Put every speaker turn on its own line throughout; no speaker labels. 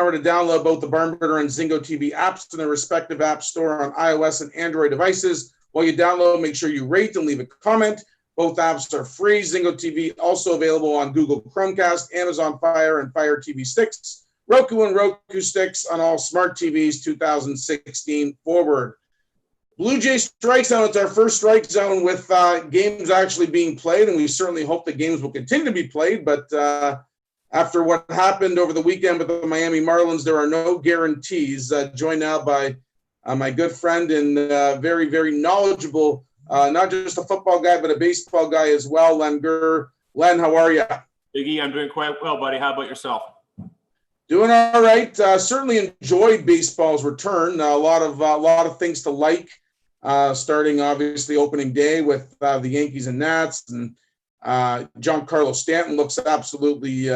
remember to download both the BarnBurner and Zingo TV apps in their respective app store on iOS and Android devices. While you download, make sure you rate and leave a comment. Both apps are free. Zingo TV also available on Google Chromecast, Amazon Fire, and Fire TV sticks, Roku and Roku sticks on all smart TVs 2016 forward. Blue Jay Strike Zone, it's our first strike zone with games actually being played, and we certainly hope the games will continue to be played. But after what happened over the weekend with the Miami Marlins, there are no guarantees. Joined now by my good friend and very, very knowledgeable, not just a football guy, but a baseball guy as well, Len Gurr. Len, how are you?
Biggie, I'm doing quite well, buddy. How about yourself?
Doing all right. Certainly enjoyed baseball's return. A lot of things to like. Starting obviously opening day with the Yankees and Nats, and Giancarlo Stanton looks absolutely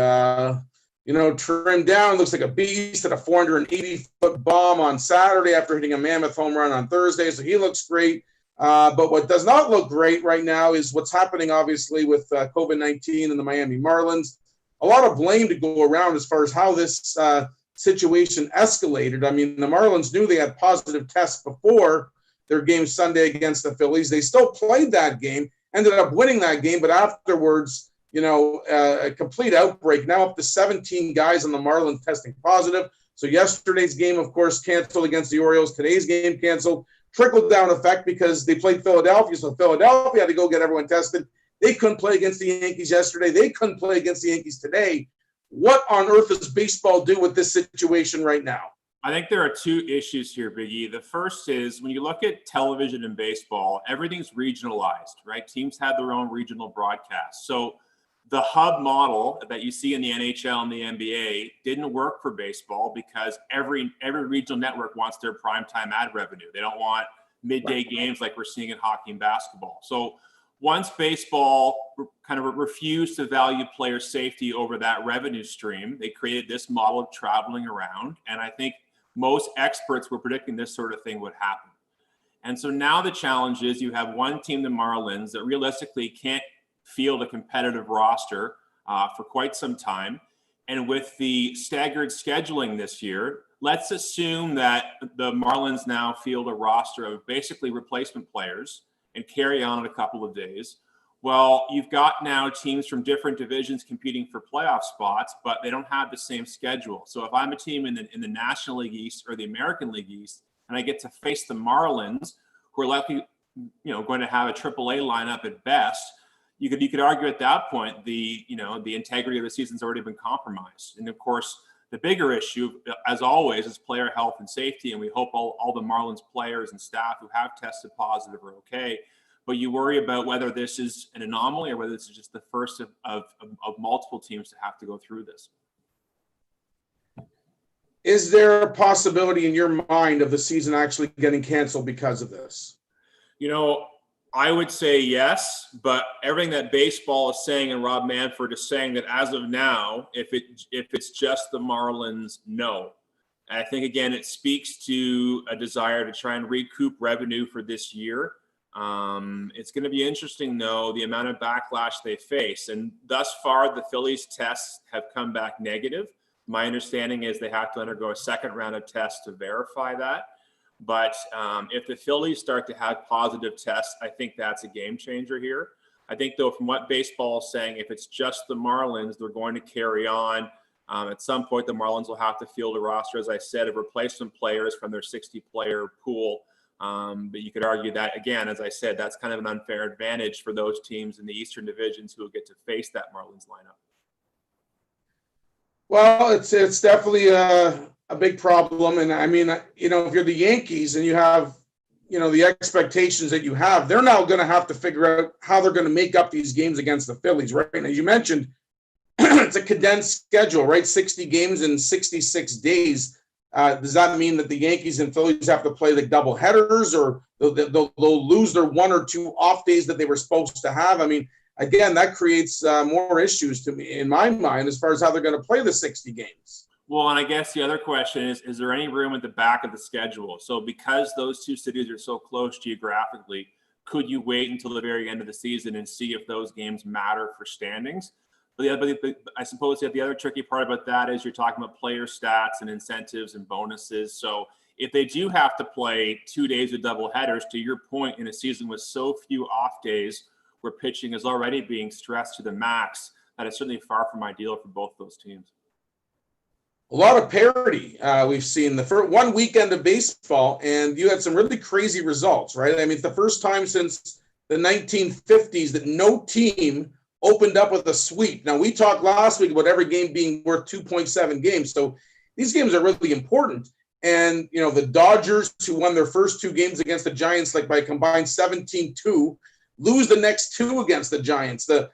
trimmed down. Looks like a beast at a 480-foot bomb on Saturday after hitting a mammoth home run on Thursday. So he looks great. But what does not look great right now is what's happening obviously with COVID-19 and the Miami Marlins. A lot of blame to go around as far as how this situation escalated. I mean, the Marlins knew they had positive tests before their game Sunday against the Phillies. They still played that game, ended up winning that game, but afterwards, a complete outbreak. Now up to 17 guys on the Marlins testing positive. So yesterday's game, of course, canceled against the Orioles. Today's game canceled. Trickle-down effect because they played Philadelphia, so Philadelphia had to go get everyone tested. They couldn't play against the Yankees yesterday. They couldn't play against the Yankees today. What on earth does baseball do with this situation right now?
I think there are two issues here, Big E. The first is when you look at television and baseball, everything's regionalized, right? Teams have their own regional broadcasts. So the hub model that you see in the NHL and the NBA didn't work for baseball because every regional network wants their primetime ad revenue. They don't want midday games like we're seeing in hockey and basketball. So once baseball kind of refused to value player safety over that revenue stream, they created this model of traveling around. And I think most experts were predicting this sort of thing would happen. And so now the challenge is you have one team, the Marlins, that realistically can't field a competitive roster for quite some time. And with the staggered scheduling this year, let's assume that the Marlins now field a roster of basically replacement players and carry on in a couple of days. Well, you've got now teams from different divisions competing for playoff spots, but they don't have the same schedule. So if I'm a team in the National League East or the American League East, and I get to face the Marlins, who are likely, going to have a AAA lineup at best, you could argue at that point the integrity of the season's already been compromised. And of course, the bigger issue, as always, is player health and safety. And we hope all the Marlins players and staff who have tested positive are okay. But you worry about whether this is an anomaly or whether this is just the first of multiple teams to have to go through this.
Is there a possibility in your mind of the season actually getting canceled because of this?
I would say yes, but everything that baseball is saying and Rob Manfred is saying that as of now, if it's just the Marlins, no. And I think, again, it speaks to a desire to try and recoup revenue for this year. It's going to be interesting, though, the amount of backlash they face. And thus far, the Phillies tests have come back negative. My understanding is they have to undergo a second round of tests to verify that. But if the Phillies start to have positive tests, I think that's a game changer here. I think, though, from what baseball is saying, if it's just the Marlins, they're going to carry on. At some point, the Marlins will have to field a roster, as I said, of replacement players from their 60-player pool. But you could argue that, again, as I said, that's kind of an unfair advantage for those teams in the Eastern divisions who will get to face that Marlins lineup.
Well, it's definitely a big problem. And I mean, if you're the Yankees and you have, the expectations that you have, they're now going to have to figure out how they're going to make up these games against the Phillies, right? And as you mentioned, it's a condensed schedule, right? 60 games in 66 days. Does that mean that the Yankees and Phillies have to play the double headers, or they'll lose their one or two off days that they were supposed to have? I mean, again, that creates more issues to me in my mind as far as how they're going to play the 60 games.
Well, and I guess the other question is there any room at the back of the schedule? So because those two cities are so close geographically, could you wait until the very end of the season and see if those games matter for standings? But I suppose the other tricky part about that is you're talking about player stats and incentives and bonuses. So if they do have to play 2 days of double headers, to your point, in a season with so few off days where pitching is already being stressed to the max, that is certainly far from ideal for both those teams.
A lot of parity we've seen the first one weekend of baseball, and you had some really crazy results, right? I mean, it's the first time since the 1950s that no team opened up with a sweep. Now, we talked last week about every game being worth 2.7 games, so these games are really important. And, you know, the Dodgers, who won their first 2 games against the Giants, like by a combined 17-2, lose the next 2 against the Giants. The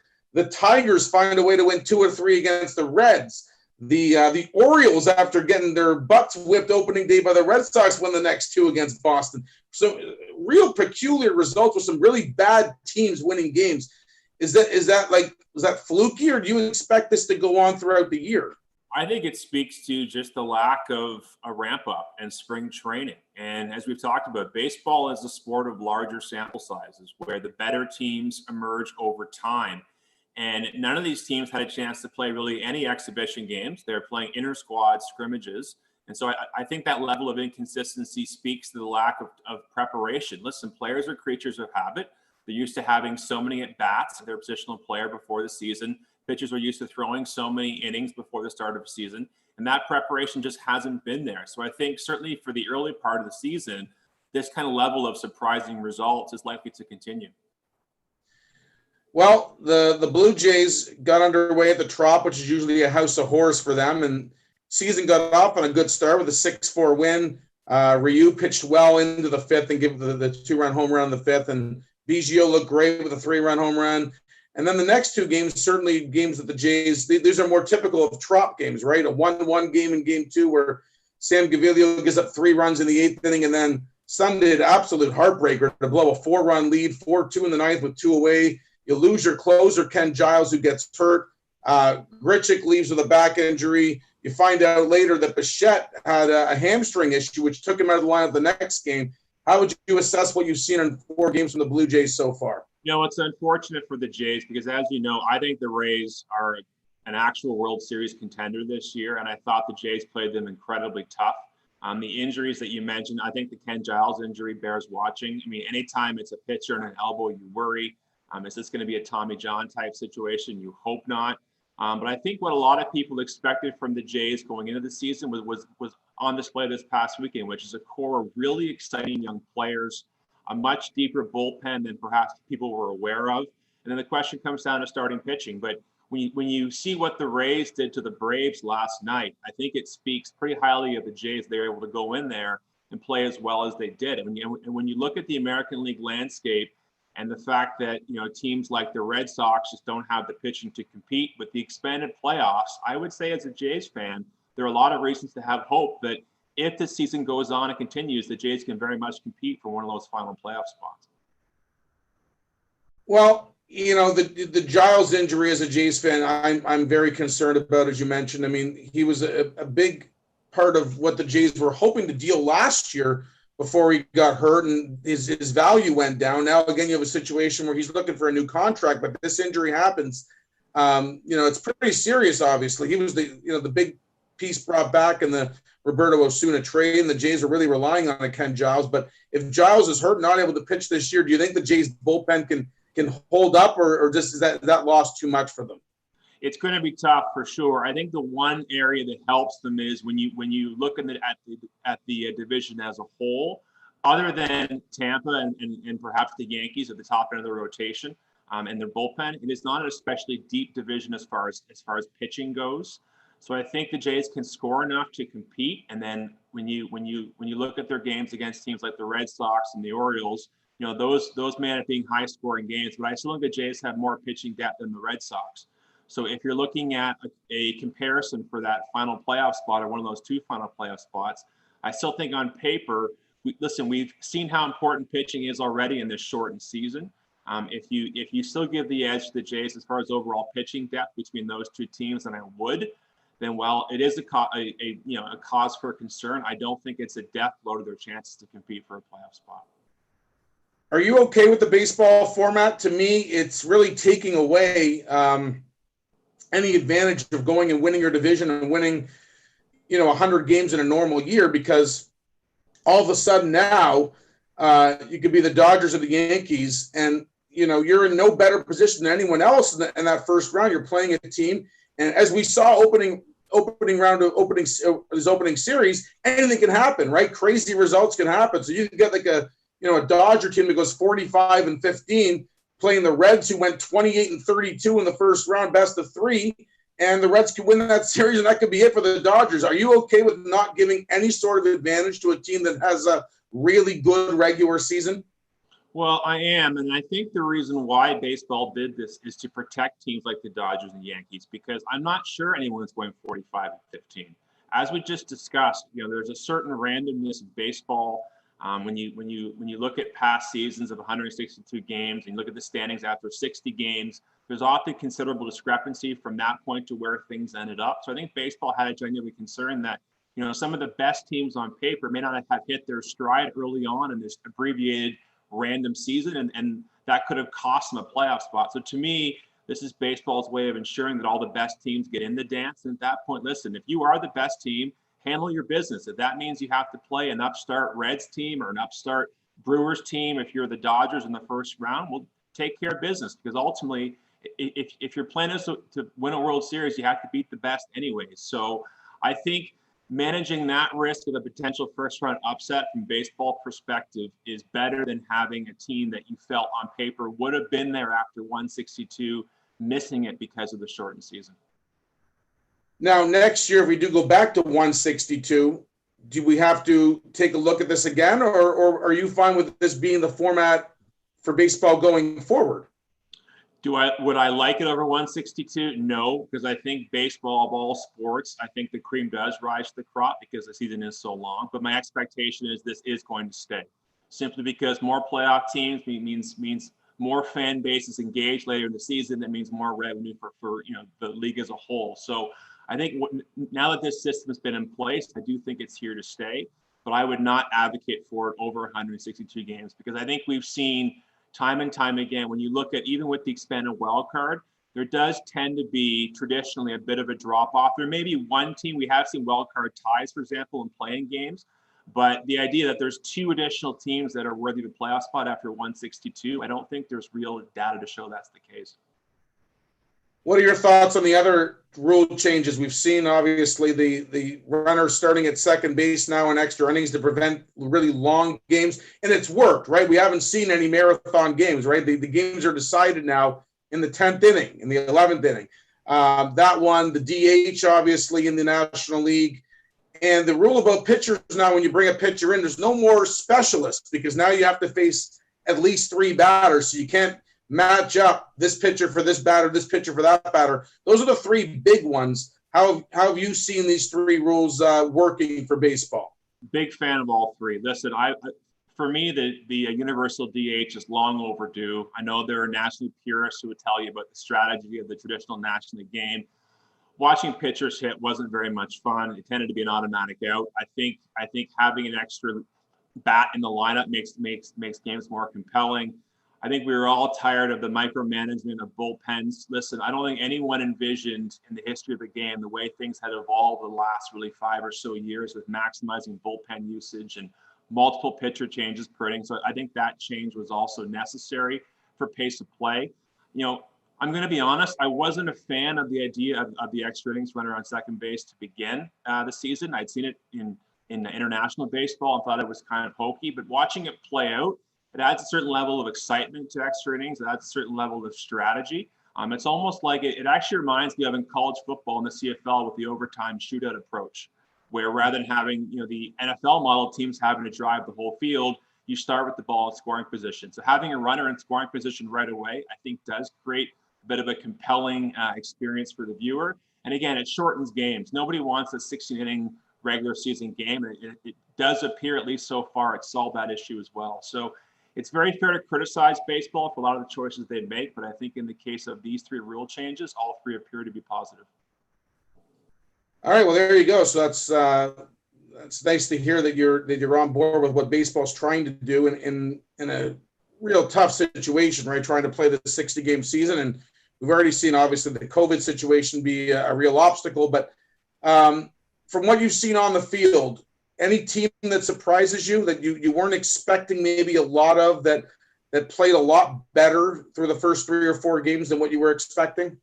Tigers find a way to win 2 or 3 against the Reds. The Orioles, after getting their butts whipped opening day by the Red Sox, won the next 2 against Boston. So real peculiar results with some really bad teams winning games. Was that fluky, or do you expect this to go on throughout the year?
I think it speaks to just the lack of a ramp up and spring training. And as we've talked about, baseball is a sport of larger sample sizes where the better teams emerge over time. And none of these teams had a chance to play really any exhibition games. They're playing inter-squad scrimmages. And so I think that level of inconsistency speaks to the lack of preparation. Listen, players are creatures of habit. They're used to having so many at-bats, their positional player before the season. Pitchers are used to throwing so many innings before the start of the season. And that preparation just hasn't been there. So I think certainly for the early part of the season, this kind of level of surprising results is likely to continue.
Well, the Blue Jays got underway at the Trop, which is usually a house of horrors for them, and season got off on a good start with a 6-4 win. Ryu pitched well into the 5th and gave the 2-run home run in the 5th, and Biggio looked great with a 3-run home run. And then the next 2 games, certainly games that the Jays, these are more typical of Trop games, right? A 1-1 game in game 2 where Sam Gaviglio gives up 3 runs in the 8th inning, and then Sunday, an absolute heartbreaker to blow a 4-run lead, 4-2 in the 9th with 2 away. You lose your closer, Ken Giles, who gets hurt. Grichuk leaves with a back injury. You find out later that Bichette had a hamstring issue, which took him out of the lineup the next game. How would you assess what you've seen in 4 games from the Blue Jays so far?
You know, it's unfortunate for the Jays because, as you know, I think the Rays are an actual World Series contender this year, and I thought the Jays played them incredibly tough. The injuries that you mentioned, I think the Ken Giles injury bears watching. I mean, anytime it's a pitcher and an elbow, you worry. Is this going to be a Tommy John type situation? You hope not. But I think what a lot of people expected from the Jays going into the season was on display this past weekend, which is a core of really exciting young players, a much deeper bullpen than perhaps people were aware of. And then the question comes down to starting pitching. But when you see what the Rays did to the Braves last night, I think it speaks pretty highly of the Jays. They were able to go in there and play as well as they did. And when you look at the American League landscape, and the fact that, you know, teams like the Red Sox just don't have the pitching to compete with the expanded playoffs, I would say as a Jays fan, there are a lot of reasons to have hope that if the season goes on and continues, the Jays can very much compete for one of those final playoff spots.
Well, you know, the Giles injury as a Jays fan, I'm very concerned about, as you mentioned. I mean, he was a big part of what the Jays were hoping to deal last year before he got hurt and his value went down. Now, again, you have a situation where he's looking for a new contract, but this injury happens. You know, it's pretty serious, obviously. He was the big piece brought back in the Roberto Osuna trade, and the Jays are really relying on Ken Giles. But if Giles is hurt, not able to pitch this year, do you think the Jays bullpen can hold up, or just is that lost too much for them?
It's going to be tough for sure. I think the one area that helps them is when you look at the division as a whole, other than Tampa and perhaps the Yankees at the top end of the rotation and their bullpen, it is not an especially deep division as far as pitching goes. So I think the Jays can score enough to compete. And then when you look at their games against teams like the Red Sox and the Orioles, you know, those may end up being high scoring games, but I still think the Jays have more pitching depth than the Red Sox. So if you're looking at a comparison for that final playoff spot or one of those 2 final playoff spots, I still think on paper, we've seen how important pitching is already in this shortened season. If you still give the edge to the Jays as far as overall pitching depth between those 2 teams, and I would, then while it is a cause for concern, I don't think it's a death blow to their chances to compete for a playoff spot.
Are you okay with the baseball format? To me, it's really taking away any advantage of going and winning your division and winning, 100 games in a normal year, because all of a sudden now you could be the Dodgers or the Yankees, and you're in no better position than anyone else in that first round. You're playing a team, and as we saw opening round of opening series, anything can happen, right? Crazy results can happen. So you can get like a Dodger team that goes 45-15 playing the Reds, who went 28-32 in the first round, best of 3, and the Reds could win that series, and that could be it for the Dodgers. Are you okay with not giving any sort of advantage to a team that has a really good regular season?
Well, I am, and I think the reason why baseball did this is to protect teams like the Dodgers and Yankees, because I'm not sure anyone's going 45-15. As we just discussed, there's a certain randomness in baseball. When you look at past seasons of 162 games and you look at the standings after 60 games, there's often considerable discrepancy from that point to where things ended up. So I think baseball had a genuine concern that some of the best teams on paper may not have hit their stride early on in this abbreviated random season, and that could have cost them a playoff spot. So to me, this is baseball's way of ensuring that all the best teams get in the dance. And at that point, listen, if you are the best team, handle your business. If that means you have to play an upstart Reds team or an upstart Brewers team, if you're the Dodgers in the first round, well, take care of business, because ultimately, if your plan is to win a World Series, you have to beat the best anyways. So I think managing that risk of a potential first round upset from baseball perspective is better than having a team that you felt on paper would have been there after 162, missing it because of the shortened season.
Now, next year, if we do go back to 162, do we have to take a look at this again, or are you fine with this being the format for baseball going forward?
Would I like it over 162? No, because I think baseball, of all sports, I think the cream does rise to the crop because the season is so long. But my expectation is this is going to stay, simply because more playoff teams means more fan bases engaged later in the season. That means more revenue for the league as a whole. So I think now that this system has been in place, I do think it's here to stay. But I would not advocate for it over 162 games, because I think we've seen time and time again, when you look at, even with the expanded wild card, there does tend to be traditionally a bit of a drop off. There may be one team, we have seen wild card ties, for example, in playing games, but the idea that there's 2 additional teams that are worthy of a playoff spot after 162, I don't think there's real data to show that's the case.
What are your thoughts on the other rule changes? We've seen, obviously, the runner starting at second base now in extra innings to prevent really long games, and it's worked, right? We haven't seen any marathon games, right? The games are decided now in the 10th inning, in the 11th inning. That one, the DH, obviously, in the National League. And the rule about pitchers now, when you bring a pitcher in, there's no more specialists, because now you have to face at least 3 batters, so you can't match up this pitcher for this batter, this pitcher for that batter. Those are the 3 big ones. How have you seen these 3 rules working for baseball?
Big fan of all 3. Listen, for me, the universal DH is long overdue. I know there are national purists who would tell you about the strategy of the traditional National League game. Watching pitchers hit wasn't very much fun. It tended to be an automatic out. I think having an extra bat in the lineup makes games more compelling. I think we were all tired of the micromanagement of bullpens. Listen, I don't think anyone envisioned in the history of the game the way things had evolved the last really 5 or so years with maximizing bullpen usage and multiple pitcher changes per inning. So I think that change was also necessary for pace of play. I'm going to be honest, I wasn't a fan of the idea of the extra innings runner on second base to begin the season. I'd seen it in international baseball and thought it was kind of hokey, but watching it play out, it adds a certain level of excitement to extra innings. It adds a certain level of strategy. It's almost like it actually reminds me of in college football in the CFL with the overtime shootout approach, where rather than having the NFL model, teams having to drive the whole field, you start with the ball in scoring position. So having a runner in scoring position right away, I think, does create a bit of a compelling experience for the viewer. And again, it shortens games. Nobody wants a 16-inning regular season game. It does appear, at least so far, it's solved that issue as well. So it's very fair to criticize baseball for a lot of the choices they make, but I think in the case of these 3 rule changes, all 3 appear to be positive.
All right, well, there you go. So that's nice to hear that you're on board with what baseball's trying to do in a real tough situation, right? Trying to play the 60-game season and We've already seen, obviously, the COVID situation be a real obstacle. But from what you've seen on the field, any team that surprises you that you weren't expecting maybe a lot of that played a lot better through the first 3 or 4 games than what you were expecting?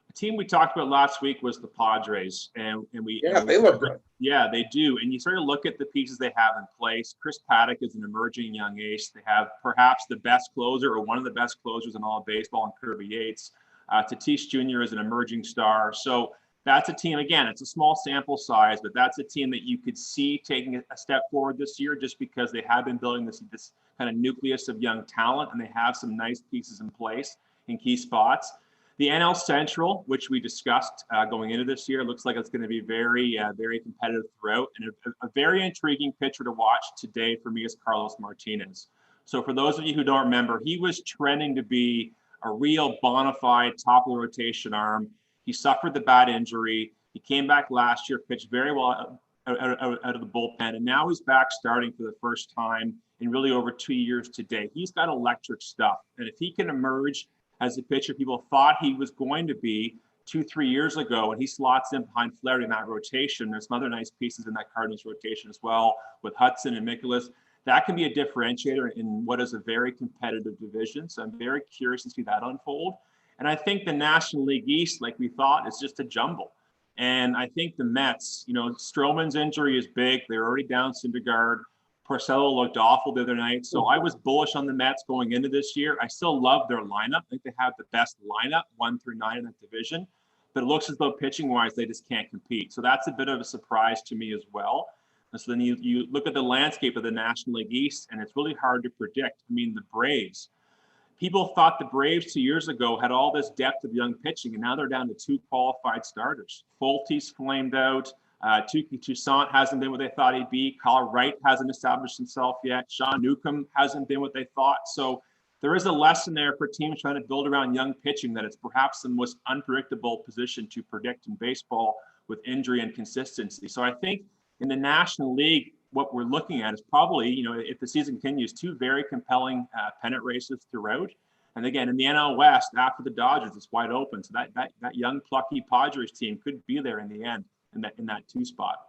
The team we talked about last week was the Padres,
they look good.
Yeah, they do. And you sort of look at the pieces they have in place. Chris Paddock is an emerging young ace. They have perhaps the best closer or one of the best closers in all of baseball in Kirby Yates. Tatis Jr. is an emerging star. So that's a team, again, it's a small sample size, but that's a team that you could see taking a step forward this year just because they have been building this kind of nucleus of young talent, and they have some nice pieces in place in key spots. The NL Central, which we discussed going into this year, looks like it's going to be very, very competitive throughout. And a very intriguing pitcher to watch today for me is Carlos Martinez. So for those of you who don't remember, he was trending to be a real bona fide top of the rotation arm. He suffered the bad injury. He came back last year, pitched very well out of the bullpen, and now he's back starting for the first time in really over 2 years today. He's got electric stuff. And if he can emerge as a pitcher people thought he was going to be 2-3 years ago, and he slots in behind Flaherty in that rotation. There's some other nice pieces in that Cardinals rotation as well with Hudson and Mikolas. That can be a differentiator in what is a very competitive division. So I'm very curious to see that unfold. And I think the National League East, like we thought, is just a jumble. And I think the Mets, Stroman's injury is big. They're already down Syndergaard. Porcello looked awful the other night. So I was bullish on the Mets going into this year. I still love their lineup. I think they have the best lineup, 1 through 9 in that division. But it looks as though pitching-wise, they just can't compete. So that's a bit of a surprise to me as well. And so then you look at the landscape of the National League East, and it's really hard to predict. I mean, the Braves. People thought the Braves 2 years ago had all this depth of young pitching, and now they're down to 2 qualified starters. Folty's flamed out. Touki Toussaint hasn't been what they thought he'd be. Kyle Wright hasn't established himself yet. Sean Newcomb hasn't been what they thought. So there is a lesson there for teams trying to build around young pitching that it's perhaps the most unpredictable position to predict in baseball with injury and consistency. So I think in the National League, what we're looking at is probably, if the season continues, 2 very compelling pennant races throughout. And again, in the NL West, after the Dodgers, it's wide open. So that young, plucky Padres team could be there in the end in that 2 spot.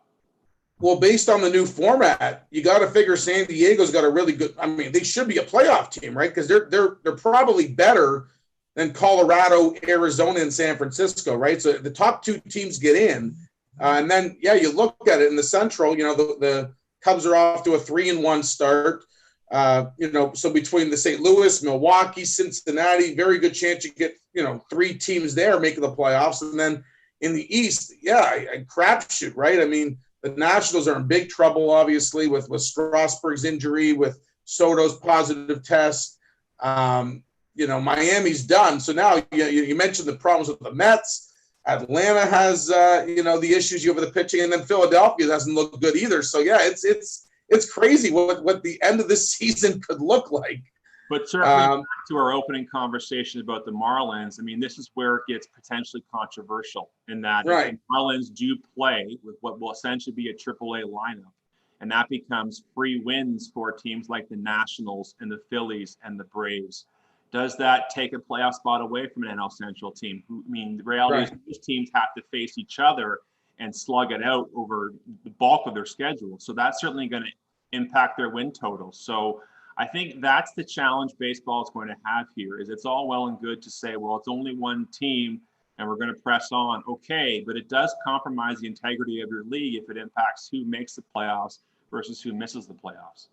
Well, based on the new format, you got to figure San Diego's got a really good. I mean, they should be a playoff team, right? Because they're probably better than Colorado, Arizona, and San Francisco, right? So the top 2 teams get in, and then you look at it in the Central. The Cubs are off to a 3-1 start. So between the St. Louis, Milwaukee, Cincinnati, very good chance you get 3 teams there making the playoffs, and then in the East, a crapshoot, right? I mean, the Nationals are in big trouble, obviously, with Strasburg's injury, with Soto's positive test. Miami's done. So now you mentioned the problems with the Mets. Atlanta has, the issues over the pitching, and then Philadelphia doesn't look good either. So it's crazy what the end of this season could look like.
But certainly back to our opening conversation about the Marlins, I mean, this is where it gets potentially controversial in that the Marlins do play with what will essentially be a AAA lineup. And that becomes free wins for teams like the Nationals and the Phillies and the Braves. Does that take a playoff spot away from an NL Central team? The reality is these teams have to face each other and slug it out over the bulk of their schedule. So that's certainly going to impact their win total. So I think that's the challenge baseball is going to have here. Is it's all well and good to say, well, it's only one team and we're going to press on. Okay, but it does compromise the integrity of your league if it impacts who makes the playoffs versus who misses the playoffs.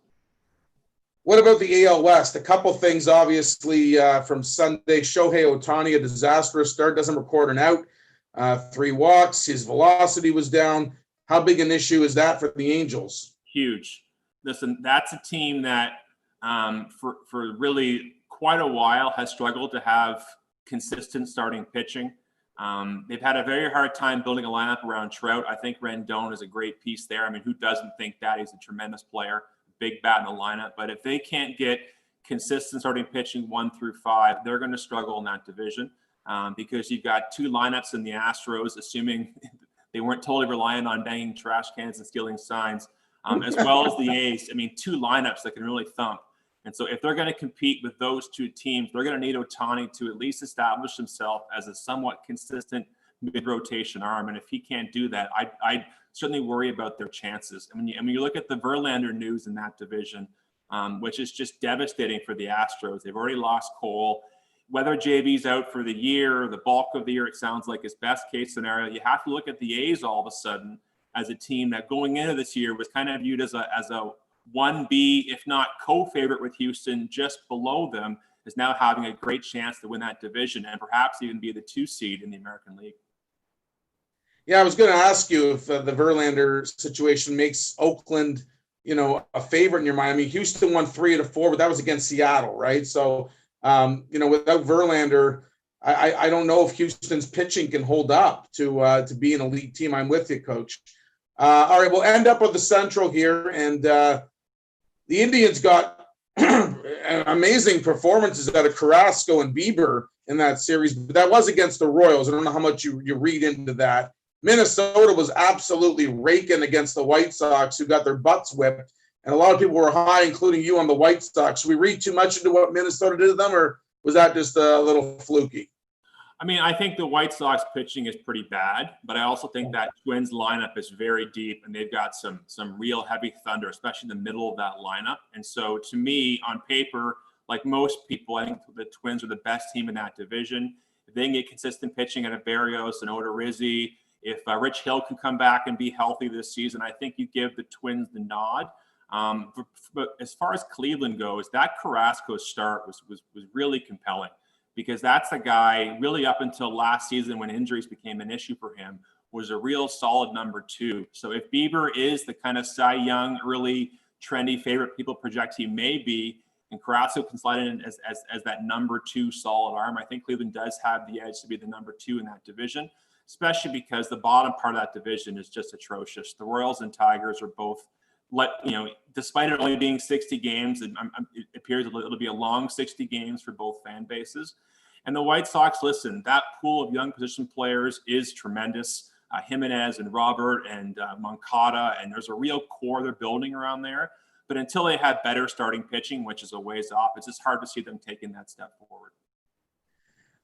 What about the AL West? A couple things, obviously, from Sunday. Shohei Ohtani, a disastrous start, doesn't record an out. 3 walks. His velocity was down. How big an issue is that for the Angels?
Huge. Listen, that's a team that for really quite a while has struggled to have consistent starting pitching. They've had a very hard time building a lineup around Trout. I think Rendon is a great piece there. I mean, who doesn't think that? He's a tremendous player, big bat in the lineup. But if they can't get consistent starting pitching 1 through 5, they're going to struggle in that division because you've got 2 lineups in the Astros, assuming they weren't totally reliant on banging trash cans and stealing signs, as well as the A's. I mean, 2 lineups that can really thump. And so if they're going to compete with those two teams, they're going to need Ohtani to at least establish himself as a somewhat consistent mid-rotation arm. And if he can't do that, I'd certainly worry about their chances. And when you look at the Verlander news in that division, which is just devastating for the Astros. They've already lost Cole. Whether JV's out for the year, the bulk of the year, it sounds like his best case scenario. You have to look at the A's all of a sudden as a team that going into this year was kind of viewed as a 1B, if not co-favorite with Houston, just below them, is now having a great chance to win that division and perhaps even be the 2 seed in the American League.
Yeah, I was going to ask you if the Verlander situation makes Oakland, a favorite in your mind. I mean, Houston won 3 out of 4, but that was against Seattle, right? So, without Verlander, I don't know if Houston's pitching can hold up to be an elite team. I'm with you, Coach. All right, we'll end up with the Central here, and the Indians got amazing performances out of Carrasco and Bieber in that series, but that was against the Royals. I don't know how much you read into that. Minnesota was absolutely raking against the White Sox, who got their butts whipped, and a lot of people were high, including you, on the White Sox. Should we read too much into what Minnesota did to them, or was that just a little fluky?
I mean, I think the White Sox pitching is pretty bad, but I also think that Twins lineup is very deep, and they've got some real heavy thunder, especially in the middle of that lineup. And so to me, on paper, like most people, I think the Twins are the best team in that division. If they can get consistent pitching out of Barrios and Odorizzi, if Rich Hill can come back and be healthy this season, I think you give the Twins the nod. But as far as Cleveland goes, that Carrasco start was really compelling, because that's a guy really up until last season when injuries became an issue for him was a real solid number 2. So if Bieber is the kind of Cy Young, early trendy favorite people project he may be, and Carrasco can slide in as that number 2 solid arm, I think Cleveland does have the edge to be the number 2 in that division, especially because the bottom part of that division is just atrocious. The Royals and Tigers are both, despite it only being 60 games, it appears it'll be a long 60 games for both fan bases. And the White Sox, listen, that pool of young position players is tremendous. Jimenez and Robert and Moncada, and there's a real core they're building around there. But until they have better starting pitching, which is a ways off, it's just hard to see them taking that step forward.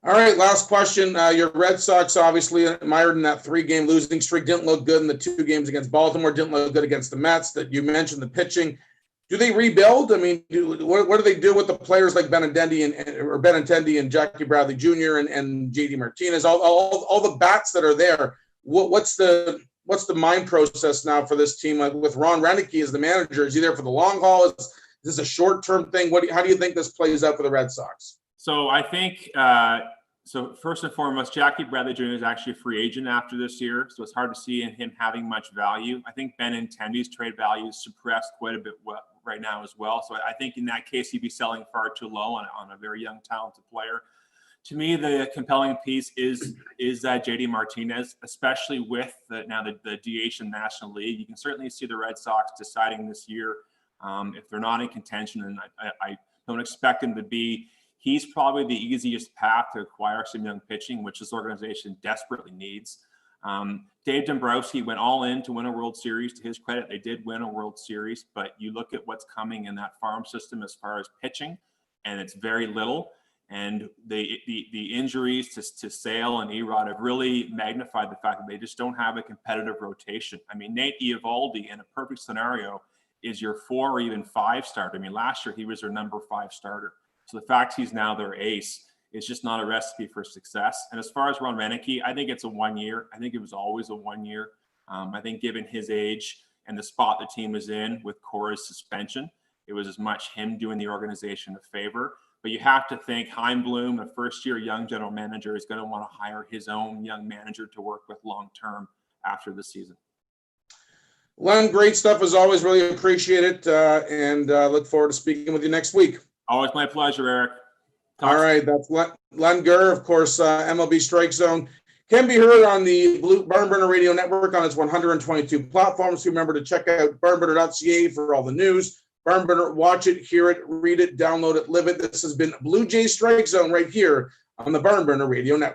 All right, last question. Your Red Sox, obviously admired in that 3-game losing streak, didn't look good in the 2 games against Baltimore, didn't look good against the Mets. That you mentioned the pitching. Do they rebuild? I mean, what do they do with the players like Benintendi and Jackie Bradley Jr. and JD Martinez, all the bats that are there? What's the mind process now for this team? Like with Ron Renneke as the manager, is he there for the long haul? Is this a short-term thing? How do you think this plays out for the Red Sox?
So I think, so first and foremost, Jackie Bradley Jr. is actually a free agent after this year, so it's hard to see him having much value. I think Benintendi's trade value is suppressed quite a bit right now as well. So I think in that case, he'd be selling far too low on a very young, talented player. To me, the compelling piece is JD Martinez, especially with the DH in the National League. You can certainly see the Red Sox deciding this year if they're not in contention, and I don't expect him to be. He's probably the easiest path to acquire some young pitching, which this organization desperately needs. Dave Dombrowski went all in to win a World Series. To his credit, they did win a World Series, but you look at what's coming in that farm system as far as pitching, and it's very little. And the injuries to Sale and Erod have really magnified the fact that they just don't have a competitive rotation. I mean, Nate Eovaldi, in a perfect scenario, is your 4 or even 5 starter. I mean, last year he was their number 5 starter. So the fact he's now their ace is just not a recipe for success. And as far as Ron Renneke, I think it's a 1 year. I think it was always a 1 year. I think given his age and the spot the team was in with Cora's suspension, it was as much him doing the organization a favor. But you have to think Chaim Bloom, a first-year young general manager, is going to want to hire his own young manager to work with long-term after the season.
Len, great stuff as always. Really appreciate it, and look forward to speaking with you next week.
Always my pleasure, Eric.
All right, that's Len Gurr, of course, MLB Strike Zone. Can be heard on the BarnBurner Radio Network on its 122 platforms. Remember to check out barnburner.ca for all the news. BarnBurner, watch it, hear it, read it, download it, live it. This has been Blue Jay Strike Zone right here on the BarnBurner Radio Network.